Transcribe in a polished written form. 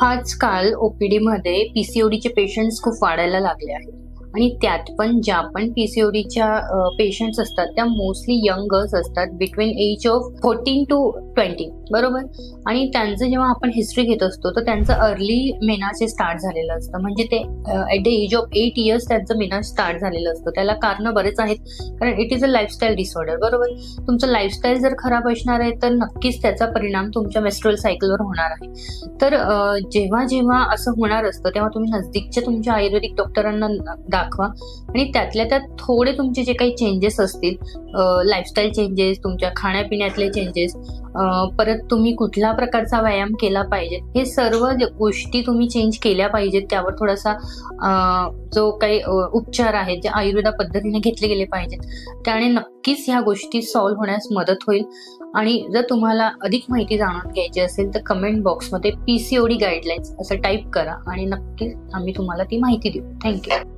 आजकाल ओपीडी मध्ये पीसीओडीचे पेशंट्स खूप वाढायला लागले आहेत आणि त्यात पण ज्या पण पीसीओडीच्या पेशंट्स असतात त्या मोस्टली यंग गर्ल्स असतात बिटवीन एज ऑफ 14 to 20 बरोबर. आणि त्यांचं जेव्हा आपण हिस्ट्री घेत असतो तर त्यांचं अर्ली मेनाचे स्टार्ट झालेलं असतं, म्हणजे ते at the age of 8 years त्यांचं मेनाज स्टार्ट झालेलं असतं. त्याला कारण बरेच आहेत, कारण it is a lifestyle disorder. बरोबर, तुमचं लाईफस्टाईल जर खराब असणार आहे तर नक्कीच त्याचा परिणाम तुमच्या मेस्ट्रुअल सायकलवर होणार आहे. तर जेव्हा जेव्हा असं होणार असतं तेव्हा तुम्ही नजदीकच्या तुमच्या आयुर्वेदिक डॉक्टरांना दाखवा आणि त्यातल्या त्यात थोडे तुमचे जे काही चेंजेस असतील, लाईफस्टाईल चेंजेस, तुमच्या खाण्यापिण्यातले चेंजेस, परत तुम्ही कुठल्या प्रकारचा व्यायाम केला पाहिजे, हे सर्व गोष्टी तुम्ही चेंज केल्या पाहिजेत. त्यावर थोडासा जो काही उपचार आहेत जे आयुर्वेदा पद्धतीने घेतले गेले पाहिजेत, त्याने नक्कीच ह्या गोष्टी सॉल्व्ह होण्यास मदत होईल. आणि जर तुम्हाला अधिक माहिती जाणून घ्यायची असेल तर कमेंट बॉक्समध्ये पीसीओडी गाईडलाईन्स असं टाईप करा आणि नक्कीच आम्ही तुम्हाला ती माहिती देऊ. थँक्यू.